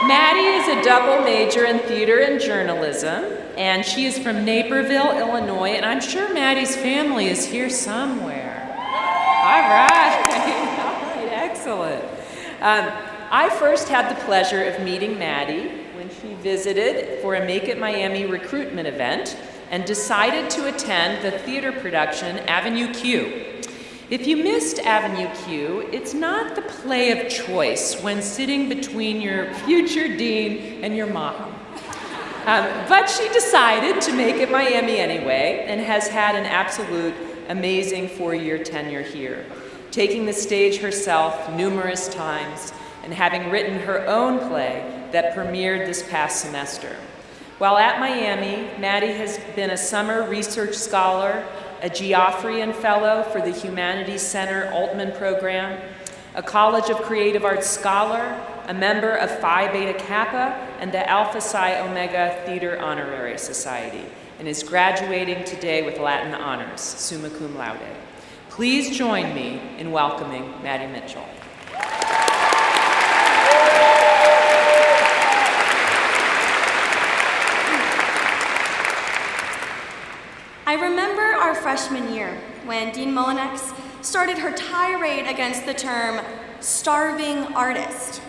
Maddie is a double major in theater and journalism, and she is from Naperville, Illinois, and I'm sure Maddie's family is here somewhere. All right, all right, excellent. I first had the pleasure of meeting Maddie when she visited for a Make It Miami recruitment event and decided to attend the theater production Avenue Q. If you missed Avenue Q, it's not the play of choice when sitting between your future dean and your mom. But she decided to make it Miami anyway and has had an absolute amazing 4-year tenure here, taking the stage herself numerous times and having written her own play that premiered this past semester. While at Miami, Maddie has been a summer research scholar, a Geoffrian Fellow for the Humanities Center Altman Program, a College of Creative Arts Scholar, a member of Phi Beta Kappa, and the Alpha Psi Omega Theater Honorary Society, and is graduating today with Latin honors, summa cum laude. Please join me in welcoming Maddie Mitchell. I remember our freshman year when Dean Mullinex started her tirade against the term starving artist.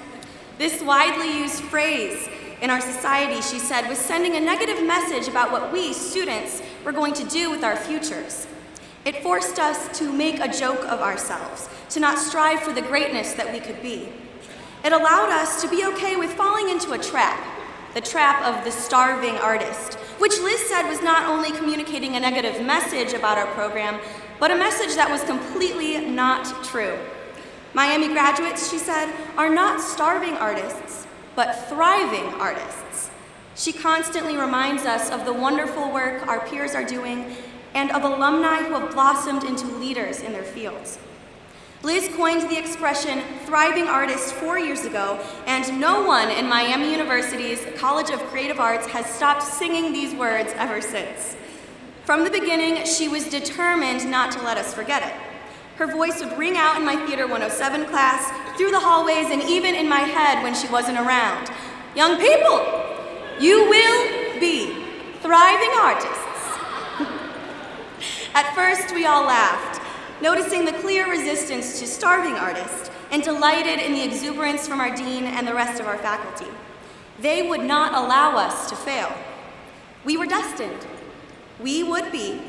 This widely used phrase in our society, she said, was sending a negative message about what we, students, were going to do with our futures. It forced us to make a joke of ourselves, to not strive for the greatness that we could be. It allowed us to be okay with falling into a trap, the trap of the starving artist, which Liz said was not only communicating a negative message about our program, but a message that was completely not true. Miami graduates, she said, are not starving artists, but thriving artists. She constantly reminds us of the wonderful work our peers are doing and of alumni who have blossomed into leaders in their fields. Liz coined the expression thriving artist 4 years ago, and no one in Miami University's College of Creative Arts has stopped singing these words ever since. From the beginning, she was determined not to let us forget it. Her voice would ring out in my Theater 107 class, through the hallways, and even in my head when she wasn't around. Young people, you will be thriving artists. At first, we all laughed, noticing the clear resistance to starving artists, and delighted in the exuberance from our dean and the rest of our faculty. They would not allow us to fail. We were destined. We would be,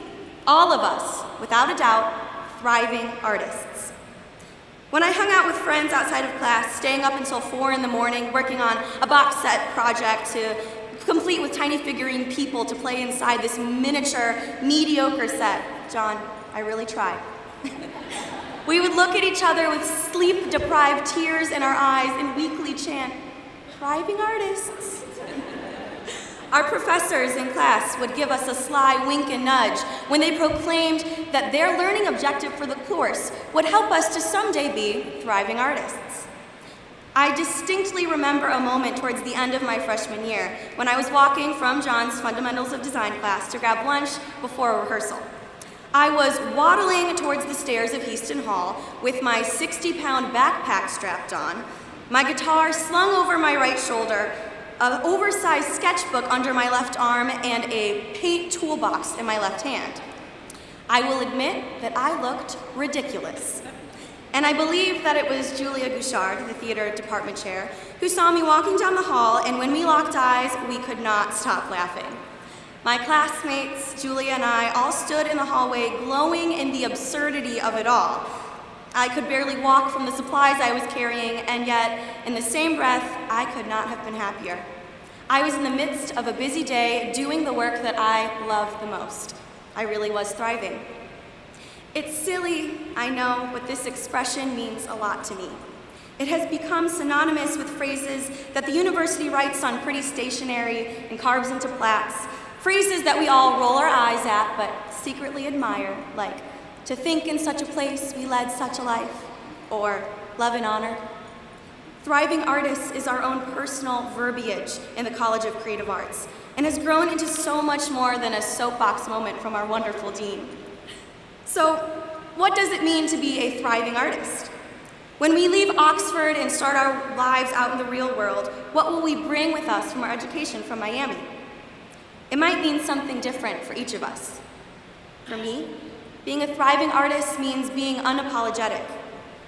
all of us, without a doubt, thriving artists. When I hung out with friends outside of class, staying up until 4 in the morning, working on a box set project to complete with tiny figurine people to play inside this miniature, mediocre set, John, I really tried. We would look at each other with sleep-deprived tears in our eyes and weakly chant, thriving artists. Our professors in class would give us a sly wink and nudge when they proclaimed that their learning objective for the course would help us to someday be thriving artists. I distinctly remember a moment towards the end of my freshman year when I was walking from John's Fundamentals of Design class to grab lunch before a rehearsal. I was waddling towards the stairs of Houston Hall with my 60-pound backpack strapped on, my guitar slung over my right shoulder, an oversized sketchbook under my left arm, and a paint toolbox in my left hand. I will admit that I looked ridiculous. And I believe that it was Julia Gouchard, the theater department chair, who saw me walking down the hall, and when we locked eyes, we could not stop laughing. My classmates, Julia and I, all stood in the hallway glowing in the absurdity of it all. I could barely walk from the supplies I was carrying, and yet, in the same breath, I could not have been happier. I was in the midst of a busy day doing the work that I love the most. I really was thriving. It's silly, I know, but this expression means a lot to me. It has become synonymous with phrases that the university writes on pretty stationery and carves into plaques, phrases that we all roll our eyes at but secretly admire, like, to think in such a place we led such a life, or love and honor. Thriving Artists is our own personal verbiage in the College of Creative Arts, and has grown into so much more than a soapbox moment from our wonderful dean. So, what does it mean to be a thriving artist? When we leave Oxford and start our lives out in the real world, what will we bring with us from our education from Miami? It might mean something different for each of us. For me, being a thriving artist means being unapologetic.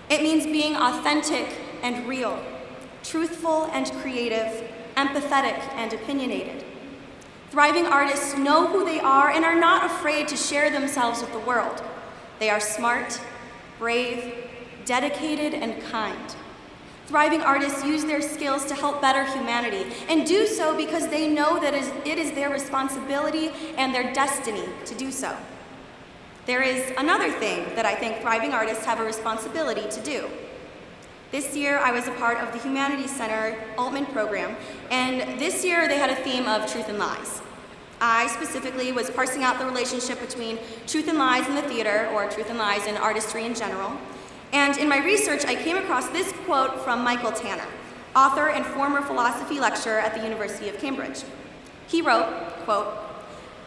It means being authentic and real, truthful and creative, empathetic and opinionated. Thriving artists know who they are and are not afraid to share themselves with the world. They are smart, brave, dedicated, and kind. Thriving artists use their skills to help better humanity, and do so because they know that it is their responsibility and their destiny to do so. There is another thing that I think thriving artists have a responsibility to do. This year, I was a part of the Humanities Center Altman program, and this year they had a theme of truth and lies. I specifically was parsing out the relationship between truth and lies in the theater, or truth and lies in artistry in general. And in my research, I came across this quote from Michael Tanner, author and former philosophy lecturer at the University of Cambridge. He wrote, quote,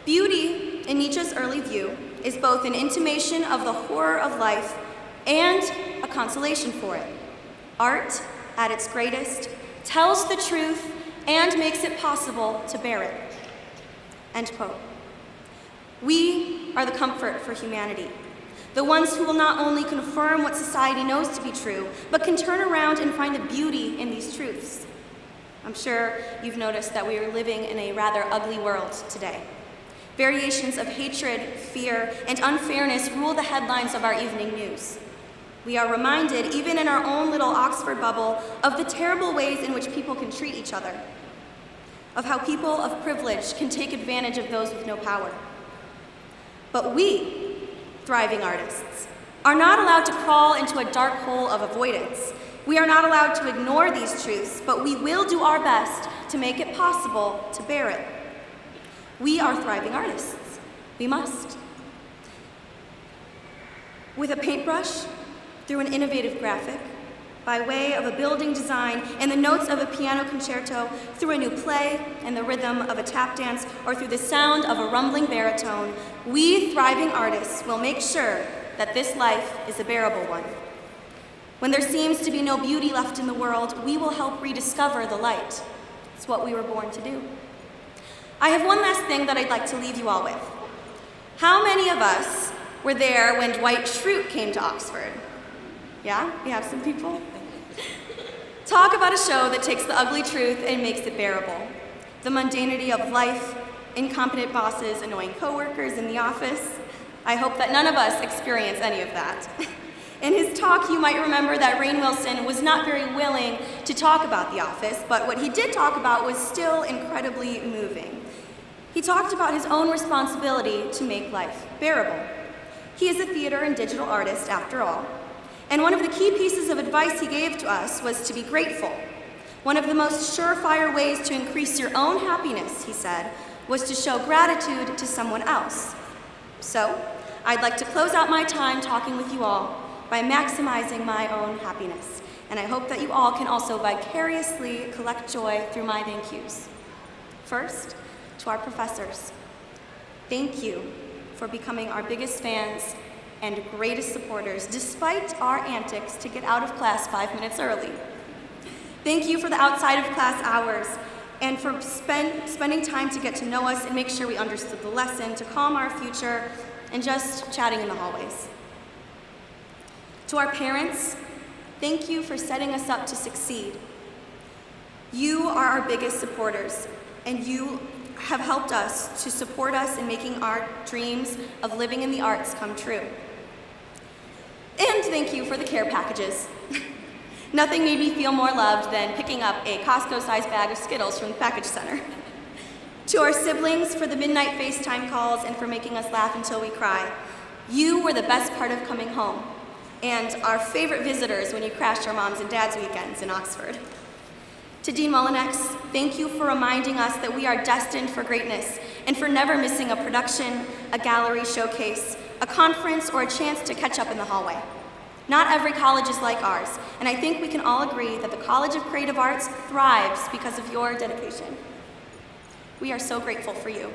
"Beauty, in Nietzsche's early view, is both an intimation of the horror of life and a consolation for it. Art, at its greatest, tells the truth and makes it possible to bear it." End quote. We are the comfort for humanity, the ones who will not only confirm what society knows to be true, but can turn around and find the beauty in these truths. I'm sure you've noticed that we are living in a rather ugly world today. Variations of hatred, fear, and unfairness rule the headlines of our evening news. We are reminded, even in our own little Oxford bubble, of the terrible ways in which people can treat each other, of how people of privilege can take advantage of those with no power. But we, thriving artists, are not allowed to crawl into a dark hole of avoidance. We are not allowed to ignore these truths, but we will do our best to make it possible to bear it. We are thriving artists. We must. With a paintbrush, through an innovative graphic, by way of a building design and the notes of a piano concerto, through a new play and the rhythm of a tap dance, or through the sound of a rumbling baritone, we thriving artists will make sure that this life is a bearable one. When there seems to be no beauty left in the world, we will help rediscover the light. It's what we were born to do. I have one last thing that I'd like to leave you all with. How many of us were there when Dwight Schrute came to Oxford? Yeah, we have some people. Talk about a show that takes the ugly truth and makes it bearable. The mundanity of life, incompetent bosses, annoying coworkers in the office. I hope that none of us experience any of that. In his talk, you might remember that Rainn Wilson was not very willing to talk about The Office, but what he did talk about was still incredibly moving. He talked about his own responsibility to make life bearable. He is a theater and digital artist, after all. And one of the key pieces of advice he gave to us was to be grateful. One of the most surefire ways to increase your own happiness, he said, was to show gratitude to someone else. So, I'd like to close out my time talking with you all by maximizing my own happiness. And I hope that you all can also vicariously collect joy through my thank yous. First, to our professors, thank you for becoming our biggest fans and greatest supporters, despite our antics to get out of class 5 minutes early. Thank you for the outside of class hours and for spending time to get to know us and make sure we understood the lesson, to calm our future, and just chatting in the hallways. To our parents, thank you for setting us up to succeed. You are our biggest supporters, and you have helped us to support us in making our dreams of living in the arts come true. And thank you for the care packages. Nothing made me feel more loved than picking up a Costco-sized bag of Skittles from the package center. To our siblings, for the midnight FaceTime calls and for making us laugh until we cry. You were the best part of coming home, and our favorite visitors when you crashed our moms and dads' weekends in Oxford. To Dean Mullinex, thank you for reminding us that we are destined for greatness and for never missing a production, a gallery showcase, a conference, or a chance to catch up in the hallway. Not every college is like ours, and I think we can all agree that the College of Creative Arts thrives because of your dedication. We are so grateful for you.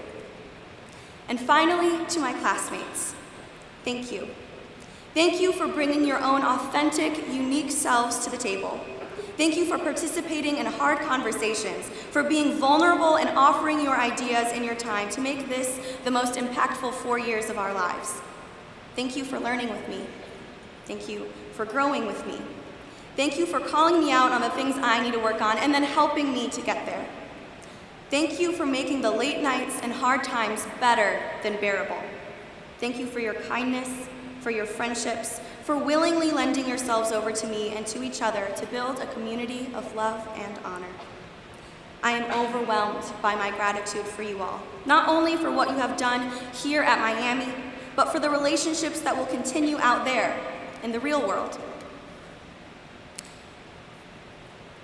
And finally, to my classmates, thank you. Thank you for bringing your own authentic, unique selves to the table. Thank you for participating in hard conversations, for being vulnerable and offering your ideas and your time to make this the most impactful 4 years of our lives. Thank you for learning with me. Thank you for growing with me. Thank you for calling me out on the things I need to work on and then helping me to get there. Thank you for making the late nights and hard times better than bearable. Thank you for your kindness, for your friendships, for willingly lending yourselves over to me and to each other to build a community of love and honor. I am overwhelmed by my gratitude for you all, not only for what you have done here at Miami, but for the relationships that will continue out there in the real world.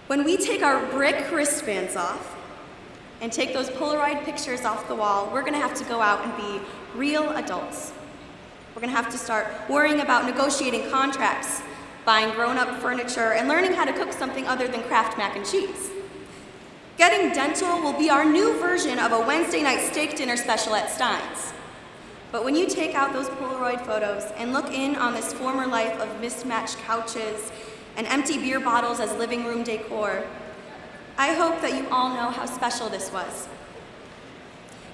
When we take our brick wristbands off and take those Polaroid pictures off the wall, we're gonna have to go out and be real adults. We're gonna have to start worrying about negotiating contracts, buying grown-up furniture, and learning how to cook something other than Kraft mac and cheese. Getting dental will be our new version of a Wednesday night steak dinner special at Stein's. But when you take out those Polaroid photos and look in on this former life of mismatched couches and empty beer bottles as living room decor, I hope that you all know how special this was.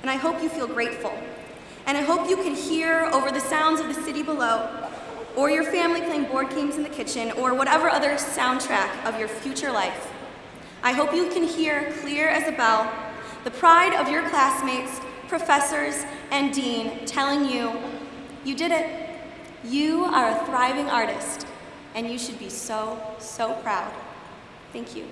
And I hope you feel grateful. And I hope you can hear over the sounds of the city below, or your family playing board games in the kitchen, or whatever other soundtrack of your future life. I hope you can hear clear as a bell the pride of your classmates, professors, and dean telling you, you did it. You are a thriving artist, and you should be so, so proud. Thank you.